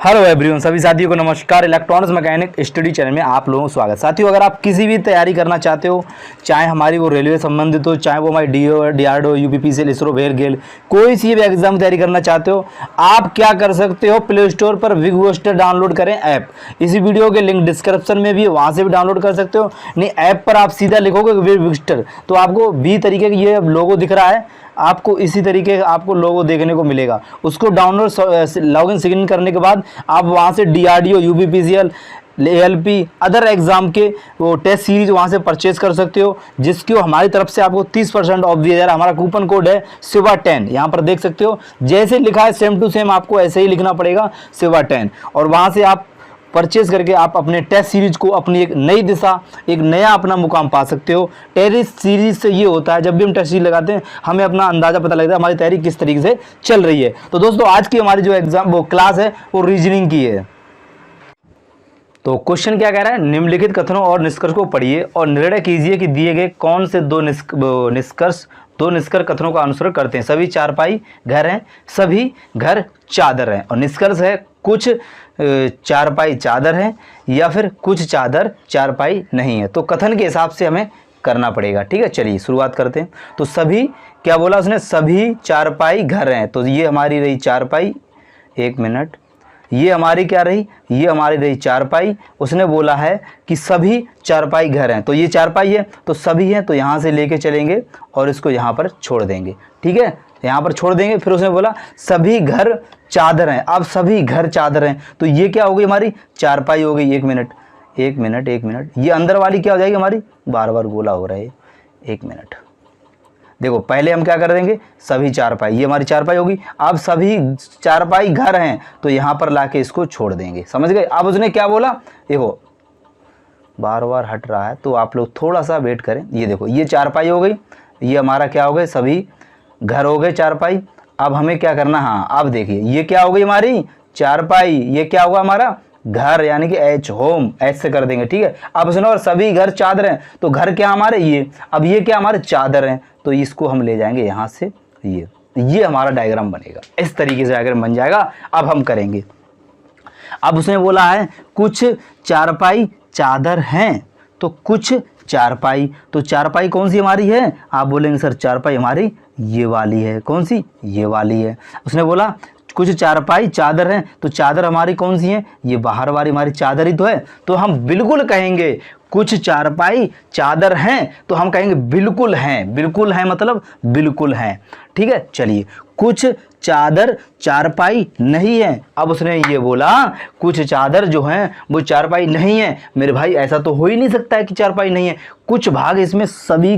Hello everyone, सभी साथियों को नमस्कार। इलेक्ट्रॉनिक्स मैकेनिक स्टडी चैनल में आप लोगों को स्वागत। साथियों, अगर आप किसी भी तैयारी करना चाहते हो, चाहे हमारी वो रेलवे संबंधित हो, चाहे वो हमारी डीआरडीओ, यूपीपीसीएल, इसरो, गेल, कोई सी भी एग्जाम तैयारी करना चाहते हो, आप क्या कर सकते हो, प्ले स्टोर पर विग बूस्टर डाउनलोड करें ऐप। इसी वीडियो के लिंक डिस्क्रिप्शन में भी है, वहाँ से भी डाउनलोड कर सकते हो। नहीं, ऐप पर आप सीधा लिखोगे विग बूस्टर तो आपको भी तरीके का ये लोगो दिख रहा है, आपको इसी तरीके का आपको लोगो देखने को मिलेगा। उसको डाउनलोड लॉगिन सिग्न करने के बाद आप वहाँ से DRDO, UPPCL, ALP, other exam के वो टेस्ट सीरीज वहाँ से परचेज कर सकते हो, जिसकी हमारी तरफ से आपको 30% ऑफ दिया जा रहा है। हमारा कूपन कोड है SIVA10, यहाँ पर देख सकते हो। जैसे लिखा है सेम टू सेम आपको ऐसे ही लिखना पड़ेगा SIVA10, और वहाँ से आप परचेज करके आप अपने टेस्ट सीरीज को अपनी एक नई दिशा, एक नया अपना मुकाम पा सकते हो। टेस्ट सीरीज से ये होता है, जब भी हम टेस्ट सीरीज लगाते हैं हमें अपना अंदाजा पता लगता है हमारी तैयारी किस तरीके से चल रही है। तो दोस्तों, आज की हमारी जो एग्जाम वो क्लास है वो रीजनिंग की है। तो क्वेश्चन क्या कह रहा है, निम्नलिखित कथनों और निष्कर्ष को पढ़िए और निर्णय कीजिए कि दिए गए कौन से दो निष्कर्ष कथनों का अनुसरण करते हैं। सभी चारपाई घर हैं, सभी घर चादर हैं। और निष्कर्ष है कुछ चारपाई चादर है या फिर कुछ चादर चारपाई नहीं है। तो कथन के हिसाब से हमें करना पड़ेगा। ठीक है, चलिए शुरुआत करते हैं। तो सभी क्या बोला उसने, सभी चारपाई घर हैं। तो ये हमारी रही चारपाई, एक मिनट, ये हमारी क्या रही, ये हमारी रही चारपाई। उसने बोला है कि सभी चारपाई घर हैं, तो ये चारपाई है तो सभी हैं, तो यहाँ से लेके चलेंगे और इसको यहाँ पर छोड़ देंगे। ठीक है, यहाँ पर छोड़ देंगे। फिर उसने बोला सभी घर चादर हैं। अब सभी घर चादर हैं तो ये क्या हो गई, हमारी चारपाई हो गई। एक मिनट, ये अंदर वाली क्या हो जाएगी हमारी, बार बार गोला हो रहा है, एक मिनट। देखो, पहले हम क्या कर देंगे, सभी चारपाई, ये हमारी चारपाई होगी। अब सभी चारपाई घर हैं तो यहाँ पर लाके इसको छोड़ देंगे। समझ गए। अब उसने क्या बोला, देखो बार बार हट रहा है तो आप लोग थोड़ा सा वेट करें। ये देखो, ये चारपाई हो गई, ये हमारा क्या हो गए, सभी घर हो गए चारपाई। अब हमें क्या करना, हाँ अब देखिए, ये क्या हो गई हमारी चारपाई, ये क्या हुआ हमारा घर, यानी कि एच, होम, एच से कर देंगे। ठीक है, अब सुनो, और सभी घर चादर हैं तो घर क्या हमारे ये, अब ये क्या हमारे चादर हैं तो इसको हम ले जाएंगे यहाँ से, ये हमारा डायग्राम बनेगा। इस तरीके से डायग्राम बन जाएगा। अब हम करेंगे। अब उसने बोला है कुछ चारपाई चादर हैं, तो कुछ चारपाई, तो चारपाई कौन सी हमारी है, आप बोलेंगे सर चारपाई हमारी ये वाली है। कौन सी, ये वाली है। उसने बोला कुछ चारपाई चादर हैं, तो चादर हमारी कौन सी है, ये बाहर वाली हमारी चादर ही तो है। तो हम बिल्कुल कहेंगे कुछ चारपाई चादर हैं, तो हम कहेंगे बिल्कुल हैं। बिल्कुल हैं मतलब बिल्कुल हैं। ठीक है, चलिए, कुछ चादर चारपाई नहीं है। अब उसने ये बोला कुछ चादर जो हैं वो चारपाई नहीं है। मेरे भाई, ऐसा तो हो ही नहीं सकता है कि चारपाई नहीं है। कुछ भाग इसमें सभी,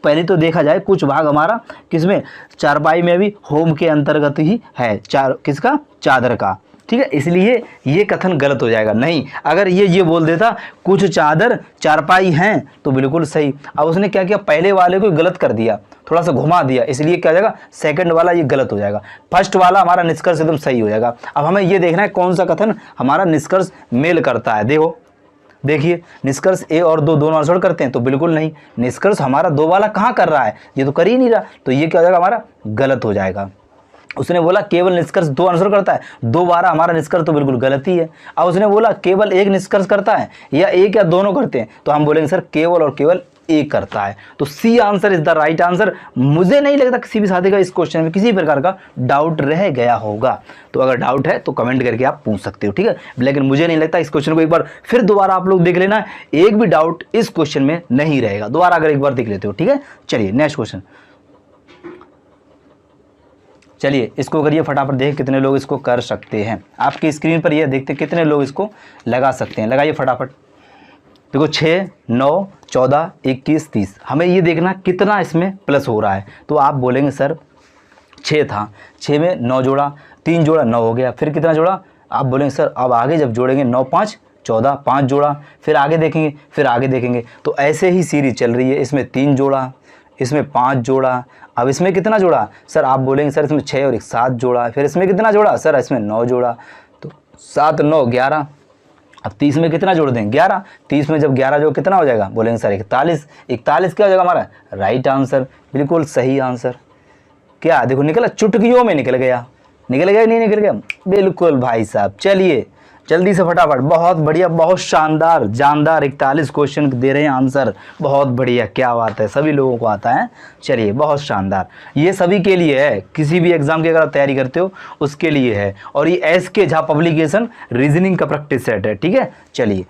पहले तो देखा जाए कुछ भाग हमारा किसमें, चारपाई में भी होम के अंतर्गत ही है, किसका, चादर का। ठीक है, इसलिए ये कथन गलत हो जाएगा। नहीं, अगर ये बोल देता कुछ चादर चारपाई हैं तो बिल्कुल सही। अब उसने क्या किया, पहले वाले को गलत कर दिया, थोड़ा सा घुमा दिया, इसलिए क्या हो जाएगा, सेकंड वाला ये गलत हो जाएगा। फर्स्ट वाला हमारा निष्कर्ष एकदम सही हो जाएगा। अब हमें ये देखना है कौन सा कथन हमारा निष्कर्ष मेल करता है। देखिए, निष्कर्ष ए और दो दोनों अनुसरण करते हैं तो बिल्कुल नहीं। निष्कर्ष हमारा दो वाला कहाँ कर रहा है, ये तो कर ही नहीं रहा, तो ये क्या हो जाएगा, हमारा गलत हो जाएगा। उसने बोला केवल निष्कर्ष दो अनुसरण करता है, दो बारह हमारा निष्कर्ष तो बिल्कुल गलत ही है। अब उसने बोला केवल एक निष्कर्ष करता है, या एक या दोनों करते हैं, तो हम बोलेंगे सर केवल और केवल एक करता है। तो C answer is the right answer. मुझे नहीं लगता किसी भी साथी का इस क्वेश्चन में किसी प्रकार का डाउट रह गया होगा। तो अगर डाउट है तो कमेंट करके आप पूछ सकते हो। ठीक है, लेकिन मुझे नहीं लगता, इस क्वेश्चन को एक बार फिर दोबारा आप लोग देख लेना, एक भी डाउट इस क्वेश्चन में नहीं रहेगा। दोबारा अगर एक बार देख लेते हो। ठीक है, चलिए नेक्स्ट क्वेश्चन। चलिए इसको करिए फटाफट, देख कितने लोग इसको कर सकते हैं। आपकी स्क्रीन पर ये देखते कितने लोग इसको लगा सकते हैं, लगाइए फटाफट। देखो 6, 9, 14, 21, 30, हमें ये देखना कितना इसमें प्लस हो रहा है। तो आप बोलेंगे सर 6 था, 6 में 9 जोड़ा, 3 जोड़ा 9 हो गया, फिर कितना जोड़ा, आप बोलेंगे सर अब आगे जब जोड़ेंगे 9 5 14, 5 जोड़ा, फिर आगे देखेंगे, फिर आगे देखेंगे। तो ऐसे ही सीरीज चल रही है। इसमें 3 जोड़ा, इसमें 5 जोड़ा, अब इसमें कितना जोड़ा, सर आप बोलेंगे सर इसमें 6 और 1 7 जोड़ा, फिर इसमें कितना जोड़ा, सर इसमें 9 जोड़ा, तो 7 9 11। अब 30 में कितना जोड़ दें, 11। 30 में जब 11 जो कितना हो जाएगा, बोलेंगे सर 41। 41 क्या हो जाएगा हमारा, राइट आंसर, बिल्कुल सही आंसर। क्या देखो निकला, चुटकियों में निकल गया। निकल गया नहीं निकल गया? बिल्कुल भाई साहब। चलिए जल्दी से फटाफट, बहुत बढ़िया, बहुत शानदार जानदार 41 क्वेश्चन दे रहे हैं आंसर, बहुत बढ़िया, क्या बात है, सभी लोगों को आता है। चलिए बहुत शानदार, ये सभी के लिए है, किसी भी एग्जाम की अगर आप तैयारी करते हो उसके लिए है। और ये एसके झा पब्लिकेशन रीजनिंग का प्रैक्टिस सेट है, ठीक है। चलिए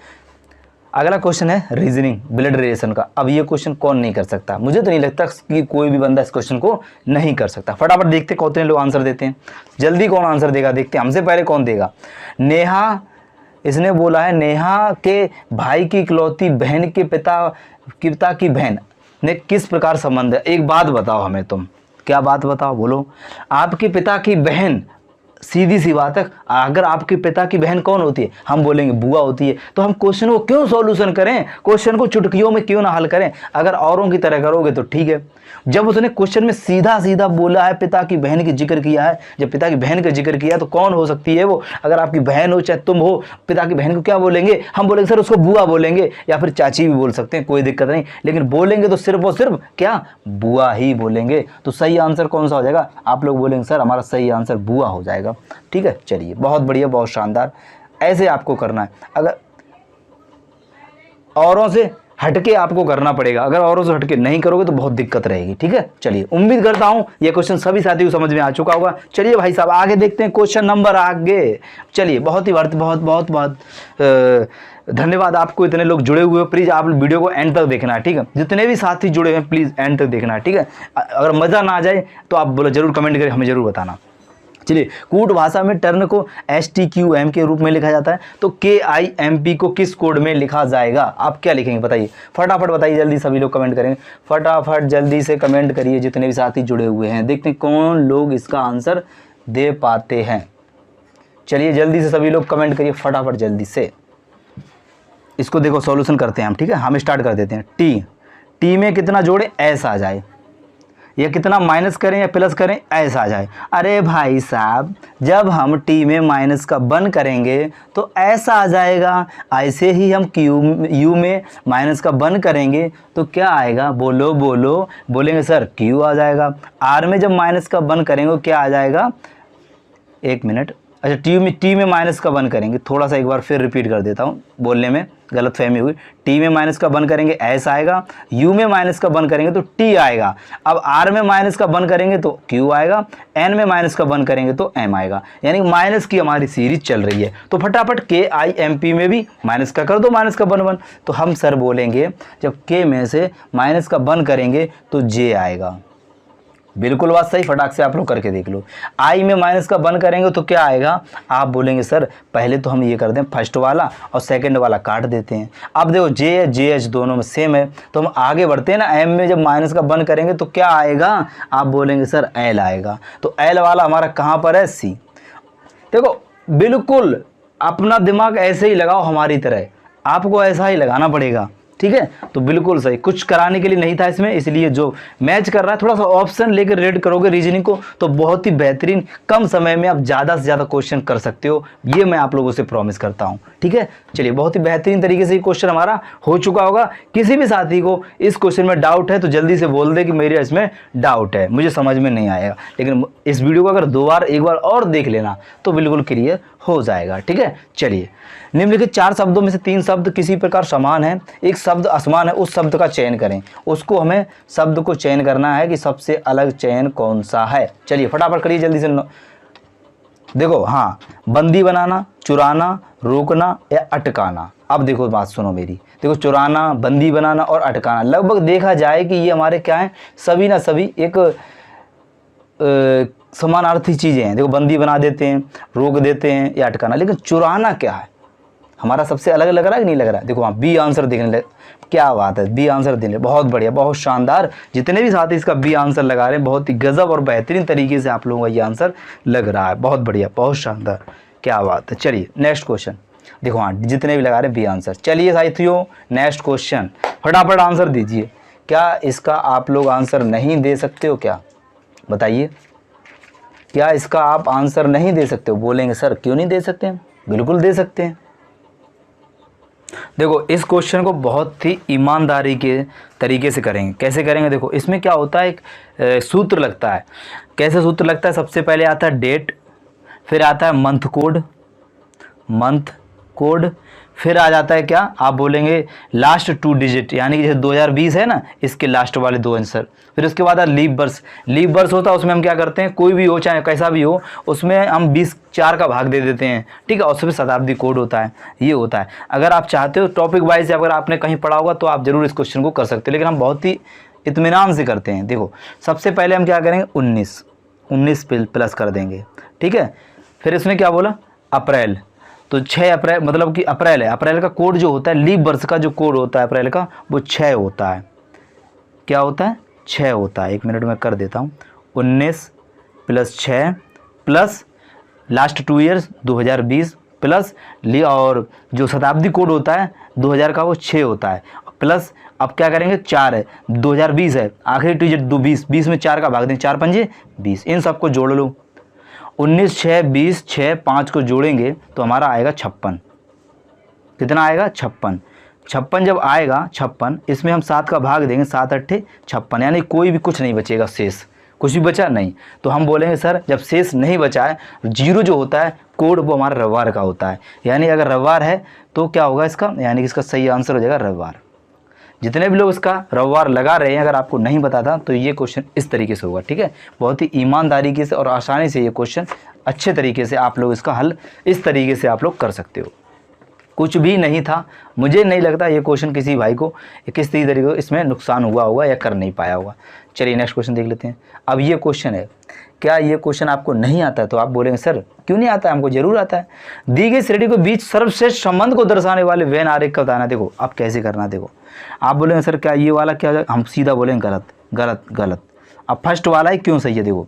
अगला क्वेश्चन है रीजनिंग ब्लड रिलेशन का। अब ये क्वेश्चन कौन नहीं कर सकता? मुझे तो नहीं लगता कि कोई भी बंदा इस क्वेश्चन को नहीं कर सकता। फटाफट देखते कितने लोग आंसर देते हैं, जल्दी कौन आंसर देगा देखते हैं। हमसे पहले कौन देगा? नेहा, इसने बोला है नेहा के भाई की इकलौती बहन के पिता की बहन ने किस प्रकार संबंध है। एक बात बताओ हमें तुम, क्या बात बताओ, बोलो। आपके पिता की बहन, सीधी सी बात है, अगर आपके पिता की बहन कौन होती है? हम बोलेंगे बुआ होती है। तो हम क्वेश्चन को क्यों सॉल्यूशन करें, क्वेश्चन को चुटकियों में क्यों ना हल करें? अगर औरों की तरह करोगे तो ठीक है। जब उसने क्वेश्चन में सीधा सीधा बोला है, पिता की बहन की जिक्र किया है, जब पिता की बहन का जिक्र किया है तो कौन हो सकती है वो? अगर आपकी बहन हो चाहे तुम हो, पिता की बहन को क्या बोलेंगे? हम बोलेंगे सर उसको बुआ बोलेंगे, या फिर चाची भी बोल सकते हैं, कोई दिक्कत नहीं, लेकिन बोलेंगे तो सिर्फ और सिर्फ क्या? बुआ ही बोलेंगे। तो सही आंसर कौन सा हो जाएगा? आप लोग बोलेंगे सर हमारा सही आंसर बुआ हो जाएगा, ठीक है। चलिए बहुत बढ़िया, बहुत शानदार, ऐसे आपको करना है। अगर औरों से हटके आपको करना पड़ेगा, अगर औरों से हटके नहीं करोगे तो बहुत दिक्कत रहेगी, ठीक है। चलिए उम्मीद करता हूं ये क्वेश्चन सभी साथियों को समझ में आ चुका होगा। चलिए भाई साहब आगे देखते हैं, क्वेश्चन नंबर आगे। चलिए बहुत धन्यवाद आपको, इतने लोग जुड़े हुए हो। प्लीज आप वीडियो को एंड तक देखना है, ठीक है। जितने भी साथी जुड़े हैं प्लीज एंड तक देखना है, ठीक है। अगर मजा ना आ जाए तो आप बोलो जरूर कमेंट करके हमें जरूर बताना। चलिए कूट भाषा में टर्न को STQM के रूप में लिखा जाता है, तो KIMP को किस कोड में लिखा जाएगा? आप क्या लिखेंगे बताइए, फटाफट बताइए, जल्दी सभी लोग कमेंट करेंगे, फटाफट जल्दी से कमेंट करिए जितने भी साथी जुड़े हुए हैं। देखते हैं कौन लोग इसका आंसर दे पाते हैं। चलिए जल्दी से सभी लोग कमेंट करिए फटाफट जल्दी से। इसको देखो सॉल्यूशन करते हैं हम, ठीक है। हम स्टार्ट कर देते हैं। टी में कितना जोड़े S आ जाए, या कितना माइनस करें या प्लस करें S आ जाए। अरे भाई साहब जब हम टी में माइनस का 1 करेंगे तो S आ जाएगा, ऐसे ही हम यू में माइनस का 1 करेंगे तो क्या आएगा? बोलो बोलो, बोलेंगे सर Q आ जाएगा। R में जब माइनस का 1 करेंगे क्या आ जाएगा? एक मिनट, अच्छा टी में माइनस का 1 करेंगे, थोड़ा सा एक बार फिर रिपीट कर देता हूँ, बोलने में गलत फहमी हुई। टी में माइनस का 1 करेंगे S आएगा, यू में माइनस का 1 करेंगे तो T आएगा। अब R में माइनस का 1 करेंगे तो Q आएगा, N में माइनस का 1 करेंगे तो M आएगा। यानी माइनस की हमारी सीरीज चल रही है। तो फटाफट KIMP में भी माइनस का कर दो, माइनस का 1 1। तो हम सर बोलेंगे जब K में से माइनस का 1 करेंगे तो J आएगा। बिल्कुल बात सही, फटाक से आप लोग करके देख लो। आई में माइनस का 1 करेंगे तो क्या आएगा? आप बोलेंगे सर पहले तो हम ये कर दें फर्स्ट वाला और सेकंड वाला काट देते हैं। अब देखो जे JH दोनों में सेम है तो हम आगे बढ़ते हैं ना। एम में जब माइनस का 1 करेंगे तो क्या आएगा? आप बोलेंगे सर L आएगा। तो L वाला हमारा कहाँ पर है? C। देखो बिल्कुल अपना दिमाग ऐसे ही लगाओ, हमारी तरह आपको ऐसा ही लगाना पड़ेगा, ठीक है। तो बिल्कुल सही, कुछ कराने के लिए नहीं था इसमें, इसलिए जो मैच कर रहा है थोड़ा सा ऑप्शन लेकर रेड करोगे रीजनिंग को तो बहुत ही बेहतरीन, कम समय में आप ज़्यादा से ज़्यादा क्वेश्चन कर सकते हो, ये मैं आप लोगों से प्रॉमिस करता हूँ, ठीक है। चलिए बहुत ही बेहतरीन तरीके से ये क्वेश्चन हमारा हो चुका होगा। किसी भी साथी को इस क्वेश्चन में डाउट है तो जल्दी से बोल दे कि मेरे इसमें डाउट है, मुझे समझ में नहीं आएगा, लेकिन इस वीडियो को अगर 2 बार 1 बार और देख लेना तो बिल्कुल क्लियर हो जाएगा, ठीक है। चलिए निम्नलिखित 4 शब्दों में से 3 शब्द किसी प्रकार समान है, एक शब्द असमान है, उस शब्द का चयन करें। उसको हमें शब्द को चयन करना है कि सबसे अलग चयन कौन सा है। चलिए फटाफट करिए जल्दी से। देखो हाँ, बंदी बनाना, चुराना, रोकना या अटकाना। अब देखो बात सुनो मेरी, देखो चुराना, बंदी बनाना और अटकाना लगभग देखा जाए कि ये हमारे क्या है, सभी ना सभी एक समानार्थी चीज़ें हैं। देखो बंदी बना देते हैं, रोक देते हैं या अटकाना, लेकिन चुराना क्या है? हमारा सबसे अलग लग रहा है कि नहीं लग रहा है? देखो हाँ बी आंसर देखने लगे, क्या बात है, बी आंसर देने, बहुत बढ़िया, बहुत शानदार। जितने भी साथी इसका बी आंसर लगा रहे हैं बहुत ही गजब और बेहतरीन तरीके से आप लोगों का ये आंसर लग रहा है, बहुत बढ़िया, बहुत शानदार, क्या बात है। चलिए नेक्स्ट क्वेश्चन, देखो हाँ जितने भी लगा रहे हैं बी आंसर। चलिए साथियों नेक्स्ट क्वेश्चन, फटाफट आंसर दीजिए। क्या इसका आप लोग आंसर नहीं दे सकते हो क्या? बताइए, क्या इसका आप आंसर नहीं दे सकते हो? बोलेंगे सर क्यों नहीं दे सकते हैं, बिल्कुल दे सकते हैं। देखो इस क्वेश्चन को बहुत ही ईमानदारी के तरीके से करेंगे। कैसे करेंगे? देखो इसमें क्या होता है, एक सूत्र लगता है। कैसे सूत्र लगता है? सबसे पहले आता है डेट, फिर आता है मंथ कोड, मंथ कोड। फिर आ जाता है क्या, आप बोलेंगे लास्ट 2 डिजिट, यानी कि जैसे 2020 है ना, इसके लास्ट वाले 2 आंसर। फिर उसके बाद लीप वर्ष, लीप वर्ष होता है, उसमें हम क्या करते हैं, कोई भी हो चाहे कैसा भी हो, उसमें हम 20 4 का भाग दे देते हैं, ठीक है, और उसमें शताब्दी कोड होता है, ये होता है। अगर आप चाहते हो टॉपिक वाइज, अगर आपने कहीं पढ़ा होगा तो आप जरूर इस क्वेश्चन को कर सकते हो, लेकिन हम बहुत ही इत्मीनान से करते हैं। देखो सबसे पहले हम क्या करेंगे, 19 प्लस कर देंगे, ठीक है। फिर इसमें क्या बोला, अप्रैल, तो 6 अप्रैल, मतलब कि अप्रैल है, अप्रैल का कोड जो होता है, लीप वर्ष का जो कोड होता है अप्रैल का, वो 6 होता है। क्या होता है, 6 होता है। 1 मिनट में कर देता हूँ, 19 plus 6 plus last 2 years 2020 plus और जो शताब्दी कोड होता है 2000 का, वो 6 होता है, प्लस अब क्या करेंगे, 4 है, 2020 है, आखिरी डिजिट 20, 20 में 4 का भाग देंगे, 4 पंजे 20, इन सबको जोड़ लो। 19 6 20, 6 5 को जोड़ेंगे तो हमारा आएगा 56। कितना आएगा, 56। 56 जब आएगा 56, इसमें हम 7 का भाग देंगे, 7 अट्ठे 56, यानी कोई भी कुछ नहीं बचेगा, शेष कुछ भी बचा नहीं। तो हम बोलेंगे सर जब शेष नहीं बचा है, 0 जो होता है कोड, वो हमारा रविवार का होता है, यानी अगर रविवार है तो क्या होगा इसका, यानी कि इसका सही आंसर हो जाएगा रविवार। जितने भी लोग इसका रविवार लगा रहे हैं, अगर आपको नहीं पता था तो ये क्वेश्चन इस तरीके से होगा, ठीक है। बहुत ही ईमानदारी से और आसानी से ये क्वेश्चन अच्छे तरीके से आप लोग इसका हल इस तरीके से आप लोग कर सकते हो। कुछ भी नहीं था, मुझे नहीं लगता ये क्वेश्चन किसी भाई को किस तरीके को इसमें नुकसान हुआ होगा या कर नहीं पाया होगा। चलिए नेक्स्ट क्वेश्चन देख लेते हैं। अब ये क्वेश्चन है, क्या ये क्वेश्चन आपको नहीं आता है तो आप बोलेंगे सर क्यों नहीं आता है, हमको जरूर आता है। दी गई श्रेणी के बीच सर्वश्रेष्ठ संबंध को दर्शाने वाले वेन आरेख का बताना। देखो आप कैसे करना, देखो आप बोलेंगे सर क्या ये वाला क्या हो जाएगा, हम सीधा बोलेंगे गलत गलत गलत। अब फर्स्ट वाला ही क्यों सही है, देखो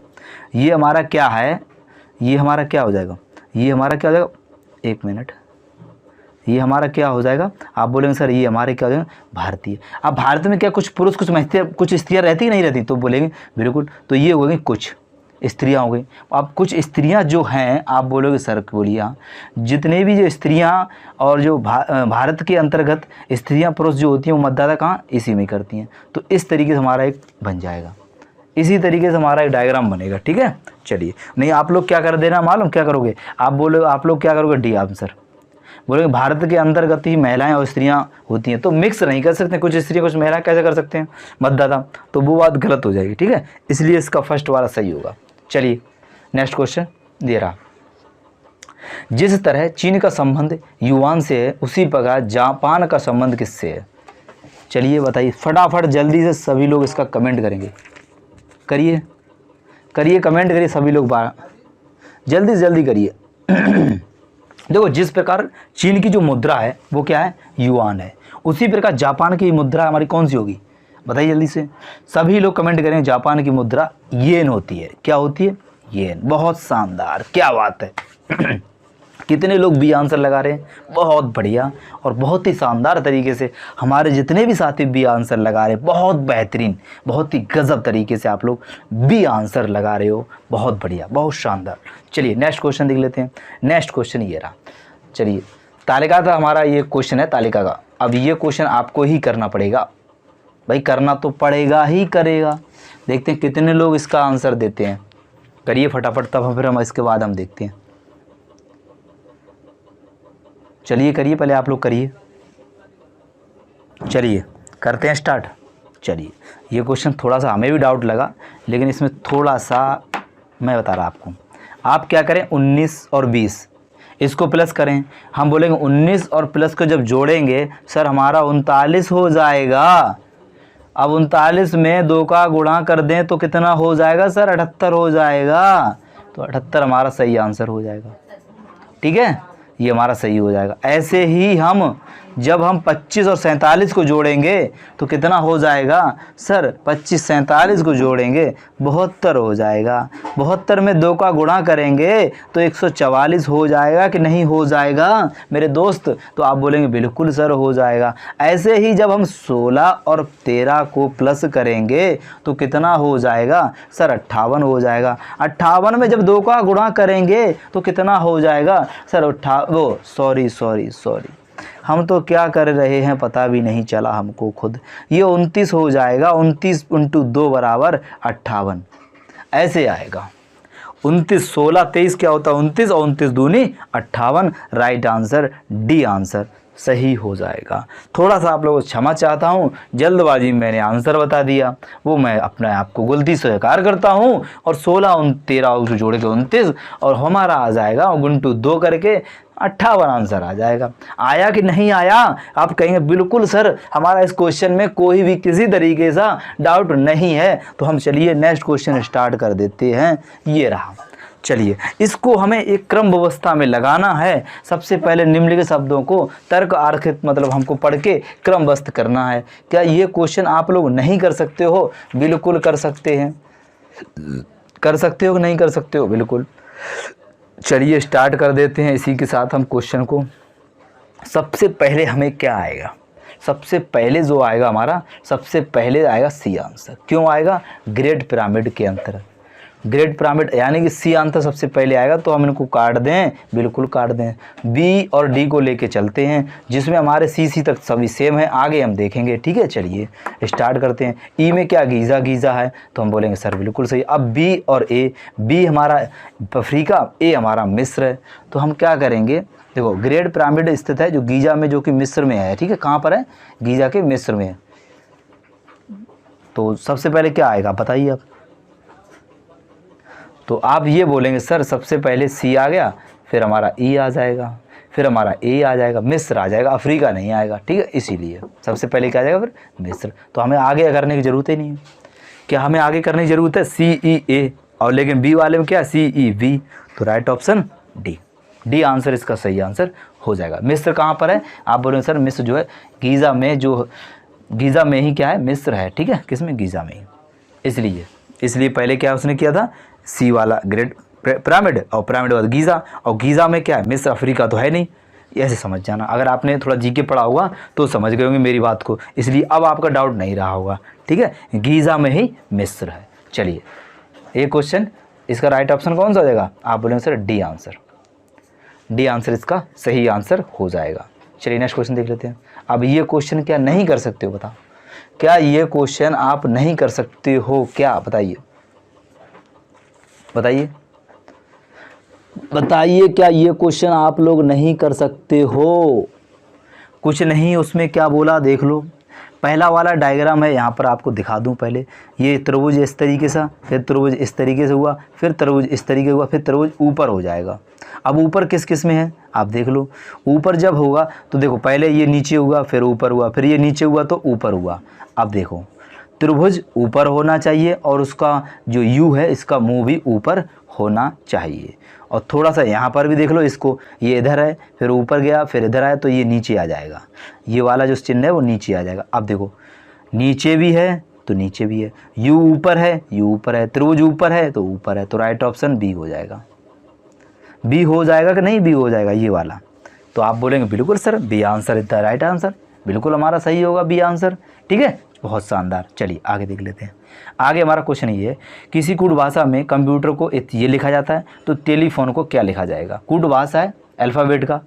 ये हमारा क्या है, ये हमारा क्या हो जाएगा, ये हमारा क्या हो जाएगा, 1 मिनट, ये हमारा क्या हो जाएगा, आप बोलेंगे सर ये हमारे क्या हो जाएगा, भारतीय। अब भारत में क्या कुछ पुरुष कुछ महिला कुछ स्त्रियाँ रहती नहीं रहती, तो बोलेंगे बिल्कुल, तो ये हो गई कुछ स्त्रियाँ हो गई। अब कुछ स्त्रियाँ जो हैं, आप बोलोगे सर बोलिए हाँ, जितने भी जो स्त्रियाँ और जो भारत के अंतर्गत स्त्रियाँ पुरुष जो होती हैं वो मतदाता कहाँ, इसी में करती हैं। तो इस तरीके से हमारा एक बन जाएगा, इसी तरीके से हमारा एक डायग्राम बनेगा, ठीक है। चलिए नहीं आप लोग क्या कर देना, मालूम क्या करोगे, आप बोलो आप लोग क्या करोगे, डी आंसर बोलोगे भारत के अंतर्गत ही महिलाएं और स्त्रियां होती हैं, तो मिक्स नहीं कर सकते, कुछ स्त्रियां कुछ महिलाएं कैसे कर सकते हैं मतदाता, तो वो बात गलत हो जाएगी, ठीक है। इसलिए इसका फर्स्ट वाला सही होगा। चलिए नेक्स्ट क्वेश्चन दे रहा, जिस तरह चीन का संबंध युवान से है, उसी प्रकार जापान का संबंध किससे है। चलिए बताइए फटाफट जल्दी से, सभी लोग इसका कमेंट करेंगे, करिए करिए कमेंट करिए सभी लोग, जल्दी से जल्दी करिए। देखो जिस प्रकार चीन की जो मुद्रा है वो क्या है, युआन है, उसी प्रकार जापान की मुद्रा हमारी कौन सी होगी, बताइए जल्दी से, सभी लोग कमेंट करें। जापान की मुद्रा येन होती है, क्या होती है, येन। बहुत शानदार, क्या बात है। कितने लोग बी आंसर लगा रहे हैं, बहुत बढ़िया और बहुत ही शानदार तरीके से हमारे जितने भी साथी बी आंसर लगा रहे हैं, बहुत बेहतरीन, बहुत ही गजब तरीके से आप लोग बी आंसर लगा रहे हो, बहुत बढ़िया, बहुत शानदार। चलिए नेक्स्ट क्वेश्चन देख लेते हैं। नेक्स्ट क्वेश्चन ये रहा, चलिए तालिका का हमारा ये क्वेश्चन है, तालिका का। अब ये क्वेश्चन आपको ही करना पड़ेगा भाई, करना तो पड़ेगा ही करेगा। देखते हैं कितने लोग इसका आंसर देते हैं, करिए फटाफट, तब फिर हम इसके बाद हम देखते हैं। चलिए करिए, पहले आप लोग करिए, चलिए करते हैं स्टार्ट। चलिए ये क्वेश्चन थोड़ा सा हमें भी डाउट लगा, लेकिन इसमें थोड़ा सा मैं बता रहा आपको। आप क्या करें, 19 और 20 इसको प्लस करें। हम बोलेंगे 19 और प्लस को जब जोड़ेंगे सर हमारा 39 हो जाएगा। अब 39 में 2 का गुणा कर दें तो कितना हो जाएगा सर, 78 हो जाएगा। तो 78 हमारा सही आंसर हो जाएगा, ठीक है, ये हमारा सही हो जाएगा। ऐसे ही हम जब हम 25 और 47 को जोड़ेंगे तो कितना हो जाएगा सर, 25 47 को जोड़ेंगे 72 हो जाएगा। 72 में 2 का गुणा करेंगे तो 144 हो जाएगा कि नहीं हो जाएगा मेरे दोस्त, तो आप बोलेंगे बिल्कुल सर हो जाएगा। ऐसे ही जब हम 16 और 13 को प्लस करेंगे तो कितना हो जाएगा सर, 58 हो जाएगा। 58 में जब 2 का गुणा करेंगे तो कितना हो जाएगा सर, सॉरी हम तो क्या कर रहे हैं पता भी नहीं चला हमको खुद, ये 29 हो जाएगा। 29 × 2 = 58, ऐसे आएगा। 29, 16, 23 क्या होता है 29 और 29 दूनी 58। राइट आंसर डी आंसर सही हो जाएगा। थोड़ा सा आप लोगों को क्षमा चाहता हूँ, जल्दबाजी में मैंने आंसर बता दिया, वो मैं अपने आप को गलती स्वीकार करता हूँ। और 16 और 13 को जोड़ के 29 और हमारा आ जाएगा गुंटू 2 करके 58 आंसर आ जाएगा। आया कि नहीं आया? आप कहेंगे बिल्कुल सर हमारा इस क्वेश्चन में कोई भी किसी तरीके से डाउट नहीं है। तो हम चलिए नेक्स्ट क्वेश्चन स्टार्ट कर देते हैं। ये रहा, चलिए इसको हमें एक क्रम व्यवस्था में लगाना है। सबसे पहले निम्नलिखित शब्दों को तर्क आर्थिक मतलब हमको पढ़ के क्रमबद्ध करना है। क्या ये क्वेश्चन आप लोग नहीं कर सकते हो? बिल्कुल कर सकते हैं। कर सकते हो कि नहीं कर सकते हो? बिल्कुल। चलिए स्टार्ट कर देते हैं इसी के साथ हम क्वेश्चन को। सबसे पहले हमें क्या आएगा? सबसे पहले जो आएगा हमारा, सबसे पहले आएगा सी आंसर। क्यों आएगा? ग्रेट पिरामिड के अंतर्गत। ग्रेट पिरामिड यानी कि सी आंसर सबसे पहले आएगा। तो हम इनको काट दें, बिल्कुल काट दें। बी और डी को लेके चलते हैं, जिसमें हमारे सी तक सभी सेम है, आगे हम देखेंगे। ठीक है, चलिए स्टार्ट करते हैं। ई में क्या गीज़ा गीज़ा है, तो हम बोलेंगे सर बिल्कुल सही। अब बी और ए, बी हमारा अफ्रीका, ए हमारा मिस्र है। तो हम क्या करेंगे, देखो ग्रेट पिरामिड स्थित है जो गीज़ा में, जो कि मिस्र में है। ठीक है, कहाँ पर है? गीज़ा के मिस्र में है। तो सबसे पहले क्या आएगा बताइए आप? तो आप ये बोलेंगे सर सबसे पहले सी आ गया, फिर हमारा ई आ जाएगा, फिर हमारा ए आ जाएगा, मिस्र आ जाएगा, अफ्रीका नहीं आएगा। ठीक है, इसीलिए सबसे पहले क्या आ जाएगा, फिर मिस्र। तो हमें आगे करने की ज़रूरत ही नहीं है। क्या हमें आगे करने की ज़रूरत है? सी ई ए, और लेकिन बी वाले में क्या? सी ई वी। तो right option D, D answer इसका सही आंसर हो जाएगा। मिस्र कहाँ पर है? आप बोलेंगे सर मिस्र जो है गीज़ा में, जो गीज़ा में ही क्या है? मिस्र है। ठीक है, किस में? गीज़ा में ही। इसलिए पहले क्या उसने किया था? सी वाला ग्रेट पिरामिड, और पिरामिड बाद गीज़ा, और गीज़ा में क्या है? मिस्र। अफ्रीका तो है नहीं। ऐसे समझ जाना, अगर आपने थोड़ा जीके पढ़ा होगा तो समझ गए होंगे मेरी बात को, इसलिए अब आपका डाउट नहीं रहा होगा। ठीक है, गीज़ा में ही मिस्र है। चलिए ये क्वेश्चन, इसका राइट ऑप्शन कौन सा हो जाएगा? आप बोलेंगे sir D answer. D answer इसका सही आंसर हो जाएगा। चलिए नेक्स्ट क्वेश्चन देख लेते हैं। अब ये क्वेश्चन क्या नहीं कर सकते हो? बताओ, क्या ये क्वेश्चन आप नहीं कर सकते हो? क्या बताइए, बताइए बताइए, क्या ये क्वेश्चन आप लोग नहीं कर सकते हो? कुछ नहीं, उसमें क्या बोला देख लो। पहला वाला डायग्राम है, यहाँ पर आपको दिखा दूँ पहले। ये त्रिभुज इस तरीके से, फिर त्रिभुज इस तरीके से हुआ, फिर त्रिभुज इस तरीके हुआ, फिर त्रिभुज ऊपर हो जाएगा। अब ऊपर किस किस में है आप देख लो। ऊपर जब होगा तो देखो पहले ये नीचे हुआ, फिर ऊपर हुआ, फिर ये नीचे हुआ तो ऊपर हुआ। अब देखो त्रिभुज ऊपर होना चाहिए, और उसका जो यू है इसका मुंह भी ऊपर होना चाहिए। और थोड़ा सा यहाँ पर भी देख लो, इसको ये इधर है, फिर ऊपर गया, फिर इधर आया, तो ये नीचे आ जाएगा। ये वाला जो चिन्ह है वो नीचे आ जाएगा। अब देखो नीचे भी है तो नीचे भी है, यू ऊपर है, यू ऊपर है, त्रिभुज ऊपर है तो ऊपर है। तो राइट ऑप्शन बी हो जाएगा। बी हो जाएगा कि नहीं? बी हो जाएगा ये वाला। तो आप बोलेंगे बिल्कुल sir B answer is the right answer, बिल्कुल हमारा सही होगा बी आंसर। ठीक है, बहुत शानदार। चलिए आगे देख लेते हैं। आगे हमारा क्वेश्चन ये है, किसी कूट भाषा में कंप्यूटर को ये लिखा जाता है, तो टेलीफोन को क्या लिखा जाएगा? कूट भाषा है अल्फ़ाबेट का,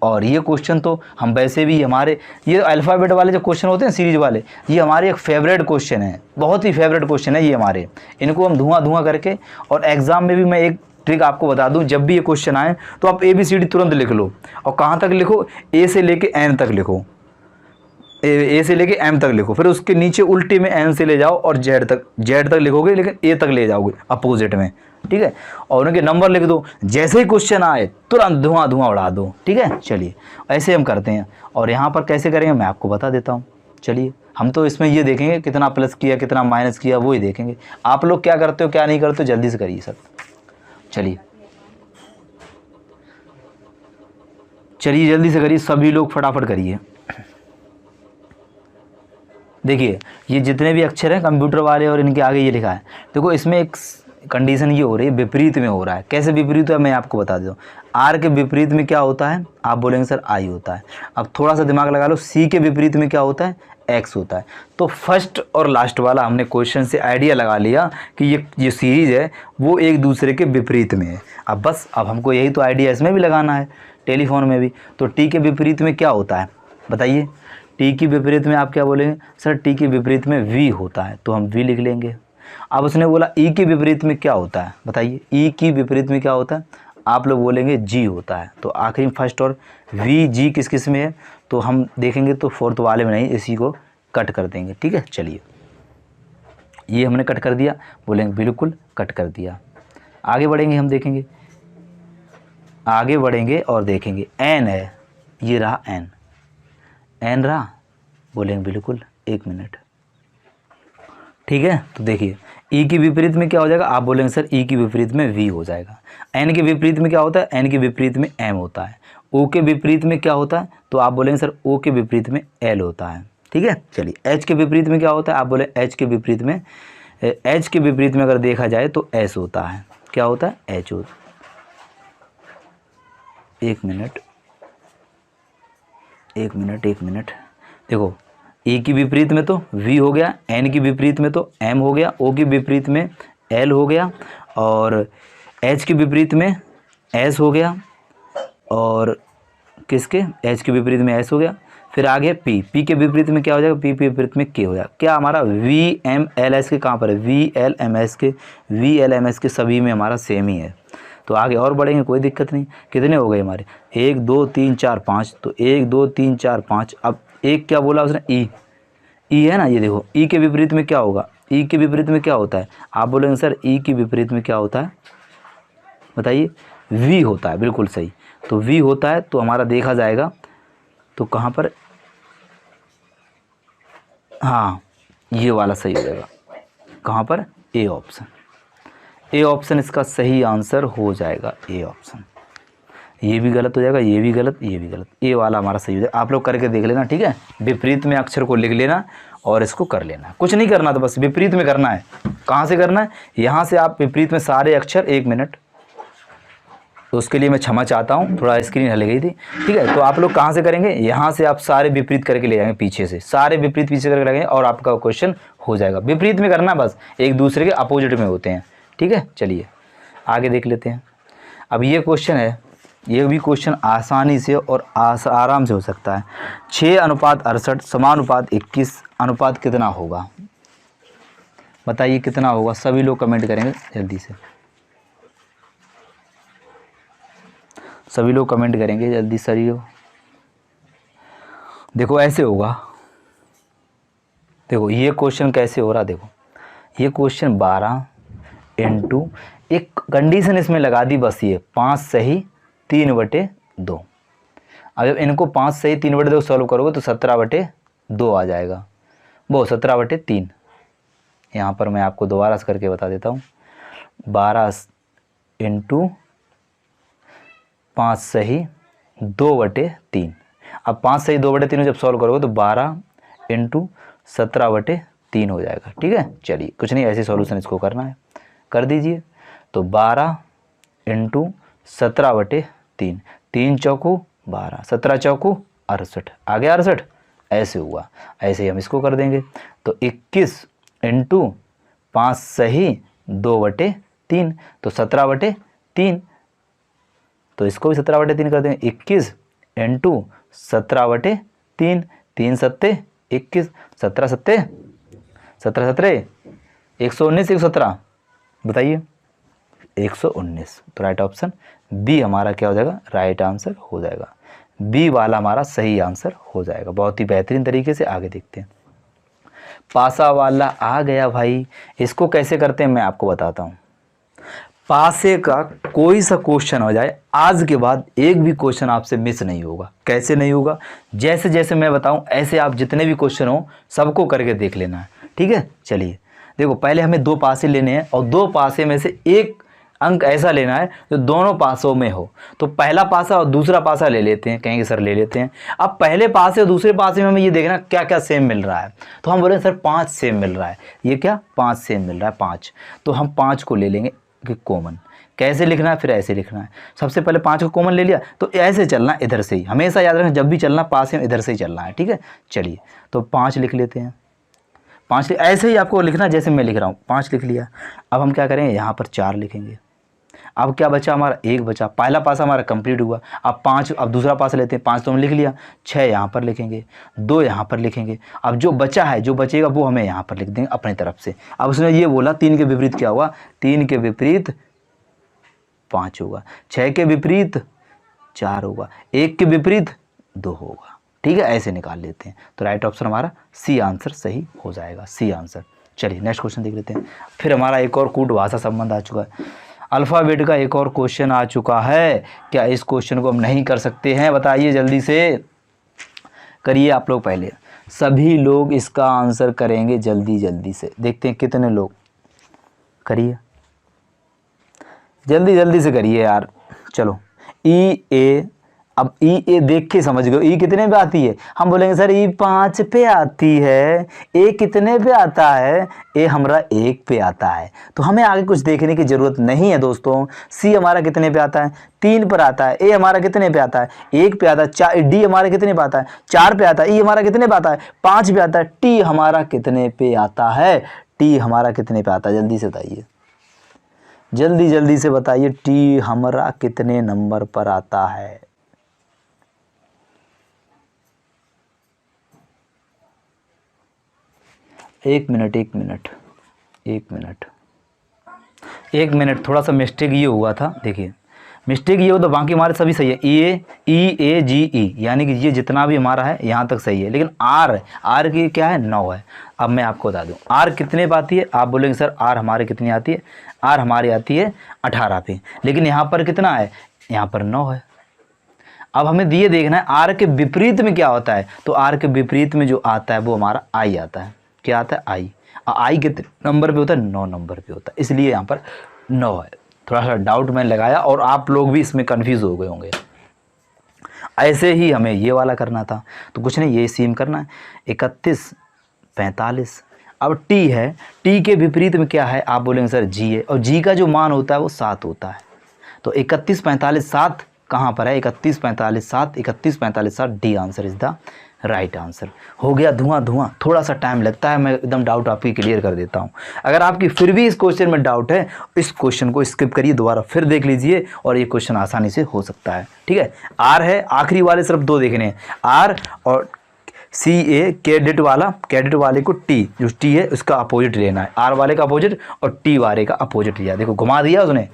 और ये क्वेश्चन तो हम वैसे भी हमारे ये अल्फ़ाबेट वाले जो क्वेश्चन होते हैं सीरीज वाले, ये हमारे एक फेवरेट क्वेश्चन है, बहुत ही फेवरेट क्वेश्चन है ये हमारे। इनको हम धुआं करके, और एग्ज़ाम में भी मैं एक ट्रिक आपको बता दूं, जब भी ये क्वेश्चन आए तो आप ABCD तुरंत लिख लो, और कहाँ तक लिखो? ए से लेके एन तक लिखो, ए से लेके एम तक लिखो, फिर उसके नीचे उल्टे में एन से ले जाओ और जेड तक लिखोगे, लेकिन ए तक ले जाओगे अपोजिट में। ठीक है, और उनके नंबर लिख दो, जैसे ही क्वेश्चन आए तुरंत धुआं उड़ा दो। ठीक है, चलिए ऐसे हम करते हैं। और यहाँ पर कैसे करेंगे मैं आपको बता देता हूँ। चलिए हम तो इसमें ये देखेंगे कितना प्लस किया कितना माइनस किया, वो ही देखेंगे। आप लोग क्या करते हो क्या नहीं करते हो, जल्दी से करिए सब। चलिए जल्दी से करिए, सभी लोग फटाफट करिए। देखिए ये जितने भी अक्षर हैं कंप्यूटर वाले और इनके आगे ये लिखा है, देखो इसमें एक कंडीशन ये हो रही है, विपरीत में हो रहा है। कैसे विपरीत है मैं आपको बता दूँ। आर के विपरीत में क्या होता है? आप बोलेंगे सर आई होता है। अब थोड़ा सा दिमाग लगा लो, सी के विपरीत में क्या होता है? एक्स होता है। तो फर्स्ट और लास्ट वाला हमने क्वेश्चन से आइडिया लगा लिया कि ये सीरीज है वो एक दूसरे के विपरीत में है। अब बस अब हमको यही तो आइडिया इसमें भी लगाना है, टेलीफोन में भी। तो टी के विपरीत में क्या होता है बताइए? टी के विपरीत में आप क्या बोलेंगे? सर टी के विपरीत में वी होता है, तो हम वी लिख लेंगे। अब उसने बोला ई के विपरीत में क्या होता है, बताइए ई की विपरीत में क्या होता है, आप लोग बोलेंगे जी होता है। तो आखिरी में फर्स्ट और वी जी किस किस में है, तो हम देखेंगे तो फोर्थ वाले में नहीं, इसी को कट कर देंगे। ठीक है, चलिए ये हमने कट कर दिया, बोलेंगे बिल्कुल कट कर दिया। आगे बढ़ेंगे, हम देखेंगे, आगे बढ़ेंगे और देखेंगे एन है, ये रहा एन, एन रहा, बोलेंगे बिल्कुल, एक मिनट। ठीक है, तो देखिए ई के विपरीत में क्या हो जाएगा, आप बोलेंगे सर ई के विपरीत में वी हो जाएगा। एन के विपरीत में क्या होता है, एन के विपरीत में एम होता है। ओ के विपरीत में क्या होता है, तो आप बोलेंगे सर ओ के विपरीत में एल होता है। ठीक है, चलिए एच के विपरीत में क्या होता है, आप बोले एच के विपरीत में, एच के विपरीत में अगर देखा जाए तो एस होता है। क्या होता है, एच होता है। एक मिनट, देखो ई की विपरीत में तो वी हो गया, एन की विपरीत में तो एम हो गया, ओ की विपरीत में एल हो गया, और एच के विपरीत में एस हो गया, और किसके, एच के विपरीत में एस हो गया। फिर आगे पी, पी के विपरीत में क्या हो जाएगा, पी के विपरीत में के हो जाएगा। क्या हमारा वी एम एल एस के कहाँ पर है, वी एल एम एस के, वी एल एम एस के सभी में हमारा सेम ही है। तो आगे और बढ़ेंगे, कोई दिक्कत नहीं। कितने हो गए हमारे, 1 2 3 4 5, तो 1 2 3 4 5। अब एक क्या बोला उसने, ई, ई है ना, ये देखो ई के विपरीत में क्या होगा, ई के विपरीत में क्या होता है, आप बोलेंगे सर ई के विपरीत में क्या होता है, बताइए, वी होता है, बिल्कुल सही। तो वी होता है, तो हमारा देखा जाएगा तो कहाँ पर, हाँ ये वाला सही हो जाएगा, कहाँ पर, ए ऑप्शन, ए ऑप्शन इसका सही आंसर हो जाएगा, ए ऑप्शन। ये भी गलत हो जाएगा, ये भी गलत, ये भी गलत, ए वाला हमारा सही हो जाएगा। आप लोग करके देख लेना, ठीक है, विपरीत में अक्षर को लिख लेना और इसको कर लेना, कुछ नहीं करना, तो बस विपरीत में करना है। कहाँ से करना है, यहाँ से आप विपरीत में सारे अक्षर, एक मिनट, तो उसके लिए मैं क्षमा चाहता हूँ, थोड़ा स्क्रीन हिल गई थी। ठीक है, तो आप लोग कहाँ से करेंगे, यहाँ से आप सारे विपरीत करके ले जाएंगे, पीछे से सारे विपरीत पीछे करके लगेंगे और आपका क्वेश्चन हो जाएगा। विपरीत में करना, बस एक दूसरे के अपोजिट में होते हैं। ठीक है, चलिए आगे देख लेते हैं। अब ये क्वेश्चन है, ये भी क्वेश्चन आसानी से और आराम से हो सकता है। 6:68 समानुपात 21 अनुपात कितना होगा, बताइए कितना होगा, सभी लोग कमेंट करेंगे जल्दी से, सभी लोग कमेंट करेंगे जल्दी सही हो। देखो ऐसे होगा, देखो ये क्वेश्चन कैसे हो रहा, देखो ये क्वेश्चन 12 इंटू, एक कंडीशन इसमें लगा दी बस, ये 5 सही 3/2। अब इनको 5 सही 3/2 सॉल्व करोगे तो 17/2 आ जाएगा, वो 17/3। यहाँ पर मैं आपको दोबारा से करके बता देता हूँ, 12 इंटू 5 सही 2/3। अब 5 सही 2/3 जब सॉल्व करोगे तो 12 इंटू 17/3 हो जाएगा। ठीक है, चलिए कुछ नहीं, ऐसे सॉल्यूशन इसको करना है, कर दीजिए। तो 12 इंटू 17/3, 3 चौकू 12, 17 चौकू 68, आ गया 68, ऐसे हुआ। ऐसे ही हम इसको कर देंगे, तो 21 इंटू 5 सही 2/3, तो 17/3, तो इसको भी 17/3 कर देंगे। 21 इंटू 17/3, 3 सत्ते 21, 17 सत्ते 17 119, 117, बताइए 119। तो राइट ऑप्शन बी हमारा क्या हो जाएगा, राइट आंसर हो जाएगा, बी वाला हमारा सही आंसर हो जाएगा। बहुत ही बेहतरीन तरीके से आगे देखते हैं। पासा वाला आ गया भाई, इसको कैसे करते हैं मैं आपको बताता हूँ। पासे का कोई सा क्वेश्चन हो जाए, आज के बाद एक भी क्वेश्चन आपसे मिस नहीं होगा। कैसे नहीं होगा, जैसे जैसे मैं बताऊं ऐसे आप जितने भी क्वेश्चन हो सबको करके देख लेना है। ठीक है, चलिए देखो, पहले हमें 2 पासे लेने हैं और 2 पासे में से एक अंक ऐसा लेना है जो दोनों पासों में हो। तो पहला पासा और दूसरा पासा ले लेते हैं, कहेंगे सर ले लेते हैं। अब पहले पासे और दूसरे पासे में हमें ये देखना क्या क्या सेम मिल रहा है, तो हम बोले सर 5 सेम मिल रहा है, ये क्या 5 सेम मिल रहा है, 5, तो हम 5 को ले लेंगे कि कॉमन। कैसे लिखना है, फिर ऐसे लिखना है। सबसे पहले 5 को कॉमन ले लिया, तो ऐसे चलना, इधर से ही, हमेशा याद रखना जब भी चलना पास में इधर से ही चलना है। ठीक है, चलिए तो 5 लिख लेते हैं, 5 ऐसे ही आपको लिखना जैसे मैं लिख रहा हूँ, 5 लिख लिया। अब हम क्या करेंगे, यहाँ पर 4 लिखेंगे, अब क्या बचा हमारा, 1 बचा। पहला पासा हमारा कंप्लीट हुआ। अब 5, अब दूसरा पासा लेते हैं। 5 तो हमने लिख लिया, 6 यहाँ पर लिखेंगे, 2 यहाँ पर लिखेंगे। अब जो बचा है, जो बचेगा वो हमें यहाँ पर लिख देंगे अपनी तरफ से। अब उसने ये बोला 3 के विपरीत क्या हुआ, 3 के विपरीत 5 होगा, 6 के विपरीत 4 होगा, 1 के विपरीत 2 होगा। ठीक है, ऐसे निकाल लेते हैं। तो राइट ऑप्शन हमारा सी आंसर सही हो जाएगा, सी आंसर। चलिए नेक्स्ट क्वेश्चन देख लेते हैं। फिर हमारा एक और कूट भाषा संबंध आ चुका है। अल्फ़ाबेट का एक और क्वेश्चन आ चुका है। क्या इस क्वेश्चन को हम नहीं कर सकते हैं, बताइए जल्दी से करिए आप लोग। पहले सभी लोग इसका आंसर करेंगे जल्दी जल्दी से, देखते हैं कितने लोग। करिए जल्दी जल्दी से करिए यार। चलो ई ए, अब ई ए देख के समझ गए ई कितने पे आती है। हम बोलेंगे सर ई 5 पे आती है, ए कितने पे आता है, ए हमारा 1 पे आता है। तो हमें आगे कुछ देखने की ज़रूरत नहीं है दोस्तों। सी हमारा कितने पे आता है, 3 पर आता है। ए हमारा कितने पे आता है, 1 पे आता है। डी हमारा कितने पे आता है, 4 पे आता है। ई हमारा कितने पे आता है, 5 पे आता है। टी हमारा कितने पे आता है, टी हमारा कितने पे आता है, जल्दी से बताइए, जल्दी जल्दी से बताइए। टी हमारा कितने नंबर पर आता है। एक मिनट थोड़ा सा मिस्टेक ये हुआ था। देखिए मिस्टेक ये हो तो बाकी हमारे सभी सही है। ए जी ई यानी कि ये जितना भी हमारा है यहाँ तक सही है। लेकिन आर की क्या है, 9 है। अब मैं आपको बता दूँ आर कितने पे आती है। आप बोलेंगे सर आर हमारे कितनी आती है, आर हमारी आती है 18 पे। लेकिन यहाँ पर कितना है, यहाँ पर 9 है। अब हमें ये देखना है आर के विपरीत में क्या होता है। तो आर के विपरीत में जो आता है वो हमारा आई आता है। क्या आता है, आई। आई कितने नंबर पे होता है, 9 नंबर पे होता है, इसलिए यहाँ पर 9 है। थोड़ा सा डाउट मैंने लगाया और आप लोग भी इसमें कंफ्यूज हो गए होंगे। ऐसे ही हमें ये वाला करना था, तो कुछ नहीं, ये सेम करना है। 31 45। अब टी है, टी के विपरीत में क्या है, आप बोलेंगे सर जी है। और जी का जो मान होता है वो 7 होता है। तो 31 45 7 कहाँ पर है, 31 45 7, 31 45 7। D answer is the right answer. हो गया धुआं। थोड़ा सा टाइम लगता है, मैं एकदम डाउट आपकी क्लियर कर देता हूँ। अगर आपकी फिर भी इस क्वेश्चन में डाउट है, इस क्वेश्चन को स्किप करिए, दोबारा फिर देख लीजिए और ये क्वेश्चन आसानी से हो सकता है। ठीक है, आर है, आखिरी वाले सिर्फ 2 देखने हैं, आर और सी ए। कैडेट वाले को टी, जो टी है उसका अपोजिट लेना है। आर वाले का अपोजिट और टी वाले का अपोजिट लिया। देखो घुमा दिया उसने,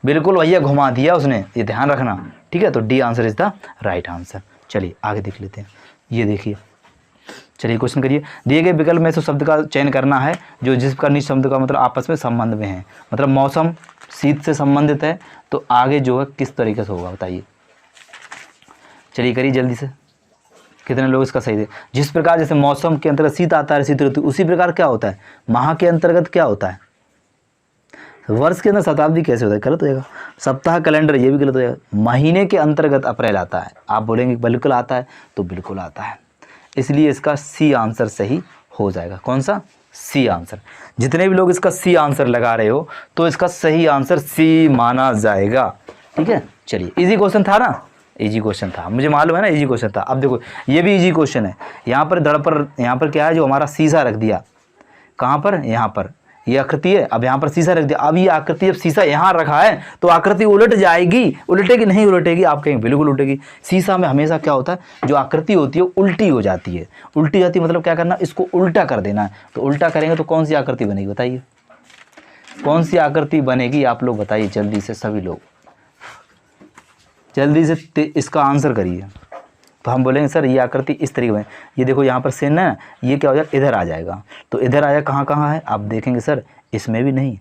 बिल्कुल भैया घुमा दिया उसने, ये ध्यान रखना। ठीक है, तो D answer is the right answer. चलिए आगे देख लेते हैं। ये देखिए, चलिए क्वेश्चन करिए। दिए गए विकल्प में से शब्द का चयन करना है जो जिसका निज शब्द का मतलब आपस में संबंध में है। मतलब मौसम शीत से संबंधित है, तो आगे जो है किस तरीके से होगा बताइए। चलिए करिए जल्दी से, कितने लोग इसका सही थे। जिस प्रकार जैसे मौसम के अंतर्गत शीत आता है, शीत ऋतु, उसी प्रकार क्या होता है, माह के अंतर्गत क्या होता है, वर्ष के अंदर शताब्दी कैसे होता है, गलत हो जाएगा। सप्ताह कैलेंडर, ये भी गलत हो जाएगा। महीने के अंतर्गत अप्रैल आता है, आप बोलेंगे बिल्कुल आता है, तो बिल्कुल आता है। इसलिए इसका सी आंसर सही हो जाएगा। कौन सा, सी आंसर। जितने भी लोग इसका सी आंसर लगा रहे हो तो इसका सही आंसर सी माना जाएगा। ठीक है, चलिए इजी क्वेश्चन था ना, इजी क्वेश्चन था, मुझे मालूम है ना, इजी क्वेश्चन था। अब देखो ये भी इजी क्वेश्चन है। यहाँ पर धड़ पर, यहाँ पर क्या है, जो हमारा शीशा रख दिया, कहाँ पर, यहाँ पर ये आकृति है। अब यहाँ पर शीशा रख दिया। अब ये आकृति, जब शीशा यहाँ रखा है तो आकृति उलट जाएगी, उलटेगी नहीं उलटेगी, आप कहेंगे बिल्कुल उलटेगी। शीशा में हमेशा क्या होता है, जो आकृति होती है उल्टी हो जाती है। उल्टी जाती है मतलब क्या करना, इसको उल्टा कर देना है। तो उल्टा करेंगे तो कौन सी आकृति बनेगी बताइए, कौन सी आकृति बनेगी, आप लोग बताइए जल्दी से, सभी लोग जल्दी से इसका आंसर करिए। तो हम बोलेंगे सर ये आकृति इस तरीके में, ये देखो यहाँ पर सेन है, ये क्या हो जाएगा, इधर आ जाएगा। तो इधर आया, कहाँ कहाँ है, आप देखेंगे सर इसमें भी नहीं,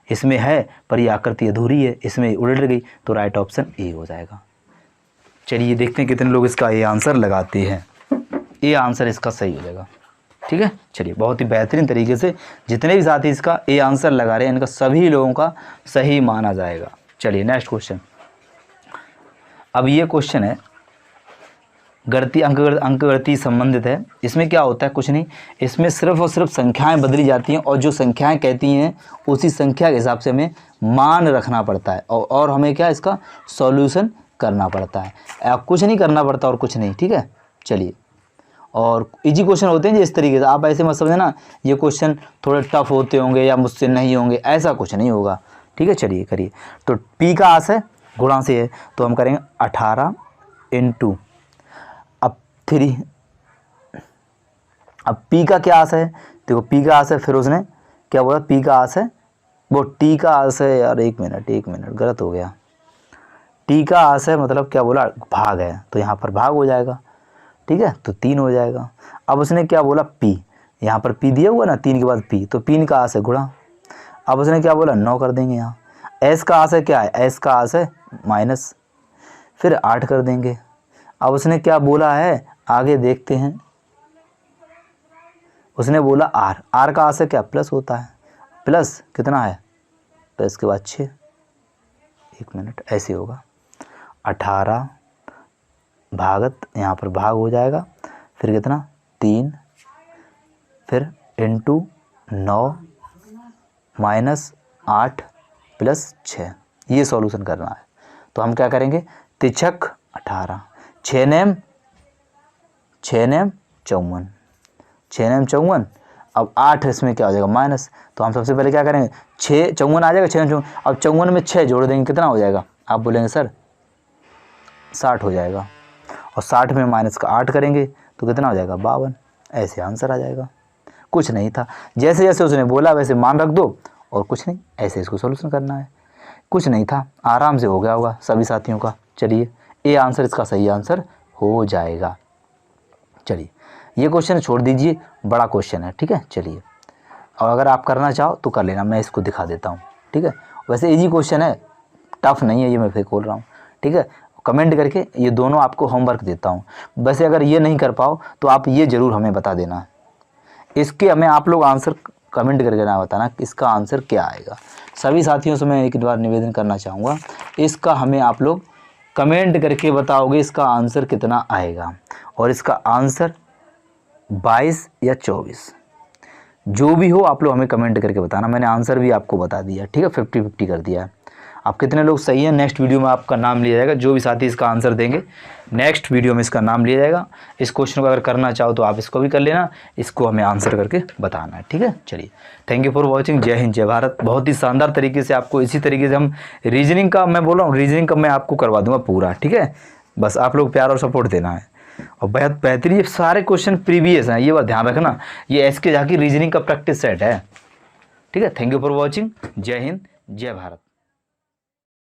इसमें है पर ये आकृति अधूरी है, इसमें उलट गई। तो राइट ऑप्शन ए हो जाएगा। चलिए देखते हैं कितने लोग इसका ए आंसर लगाते हैं। ए आंसर इसका सही हो जाएगा। ठीक है, चलिए बहुत ही बेहतरीन तरीके से जितने भी साथी इसका ए आंसर लगा रहे हैं, इनका सभी लोगों का सही माना जाएगा। चलिए नेक्स्ट क्वेश्चन। अब ये क्वेश्चन है गणितीय अंकगणितीय संबंधित है। इसमें क्या होता है, कुछ नहीं, इसमें सिर्फ और सिर्फ संख्याएं बदली जाती हैं और जो संख्याएं कहती हैं उसी संख्या के हिसाब से हमें मान रखना पड़ता है और हमें क्या इसका सॉल्यूशन करना पड़ता है। कुछ नहीं करना पड़ता और कुछ नहीं। ठीक है, चलिए, और इजी क्वेश्चन होते हैं जी इस तरीके से, आप ऐसे मत समझना ये क्वेश्चन थोड़े टफ होते होंगे या मुझसे नहीं होंगे, ऐसा कुछ नहीं होगा। ठीक है, चलिए करिए। तो p का आंसर गुणा से है तो हम करेंगे 18 इंटू अब 3। अब p का क्या आंसर है, देखो p का आंसर फिर उसने क्या बोला, p का आंसर वो t का आंसर यार, एक मिनट गलत हो गया। t का आंसर मतलब क्या बोला, भाग है, तो यहाँ पर भाग हो जाएगा। ठीक है, तो 3 हो जाएगा। अब उसने क्या बोला p, यहाँ पर p दिया हुआ ना 3 के बाद p, तो p का आंसर गुणा। अब उसने क्या बोला 9 कर देंगे यहाँ। s का आंसर क्या है, s का आंसर माइनस, फिर 8 कर देंगे। अब उसने क्या बोला है आगे देखते हैं, उसने बोला r का आंसर क्या प्लस होता है, प्लस कितना है, प्लस के बाद 6, एक मिनट ऐसे होगा 18 भागत, यहाँ पर भाग हो जाएगा, फिर कितना 3, फिर इंटू 9 माइनस 8 प्लस 6, ये सॉल्यूशन करना है। तो हम क्या करेंगे, तिछक 18, 6 नेम 54, 6 नेम 54। अब 8 इसमें क्या हो जाएगा माइनस, तो हम सबसे पहले क्या करेंगे, 6 54 आ जाएगा, 6 54। अब 54 में 6 जोड़ देंगे, कितना हो जाएगा, आप बोलेंगे सर 60 हो जाएगा, और 60 में माइनस का 8 करेंगे तो कितना हो जाएगा 52। ऐसे आंसर आ जाएगा, कुछ नहीं था, जैसे जैसे उसने बोला वैसे मान रख दो और कुछ नहीं, ऐसे इसको सॉल्यूशन करना है, कुछ नहीं था, आराम से हो गया होगा सभी साथियों का। चलिए ये आंसर इसका सही आंसर हो जाएगा। चलिए ये क्वेश्चन छोड़ दीजिए, बड़ा क्वेश्चन है, ठीक है। चलिए, और अगर आप करना चाहो तो कर लेना, मैं इसको दिखा देता हूँ, ठीक है। वैसे इजी क्वेश्चन है, टफ नहीं है, ये मैं फिर खोल रहा हूँ, ठीक है। कमेंट करके ये दोनों आपको होमवर्क देता हूँ। वैसे अगर ये नहीं कर पाओ तो आप ये ज़रूर हमें बता देना, इसके हमें आप लोग आंसर कमेंट करके ना बताना इसका आंसर क्या आएगा। सभी साथियों से मैं एक बार निवेदन करना चाहूँगा, इसका हमें आप लोग कमेंट करके बताओगे इसका आंसर कितना आएगा, और इसका आंसर 22 या 24 जो भी हो आप लोग हमें कमेंट करके बताना। मैंने आंसर भी आपको बता दिया, ठीक है, 50-50 कर दिया है। आप कितने लोग सही हैं, नेक्स्ट वीडियो में आपका नाम लिया जाएगा, जो भी साथी इसका आंसर देंगे नेक्स्ट वीडियो में इसका नाम लिया जाएगा। इस क्वेश्चन को अगर करना चाहो तो आप इसको भी कर लेना, इसको हमें आंसर करके बताना है, ठीक है। चलिए, थैंक यू फॉर वॉचिंग, जय हिंद जय भारत। बहुत ही शानदार तरीके से आपको इसी तरीके से हम रीजनिंग का, मैं बोल रहा हूँ रीजनिंग का मैं आपको करवा दूंगा पूरा, ठीक है। बस आप लोग प्यार और सपोर्ट देना है, और बहुत बेहतरीन, ये सारे क्वेश्चन प्रीवियस हैं, ये बात ध्यान रखना, ये एसके झाकी रीजनिंग का प्रैक्टिस सेट है, ठीक है। थैंक यू फॉर वॉचिंग, जय हिंद जय भारत।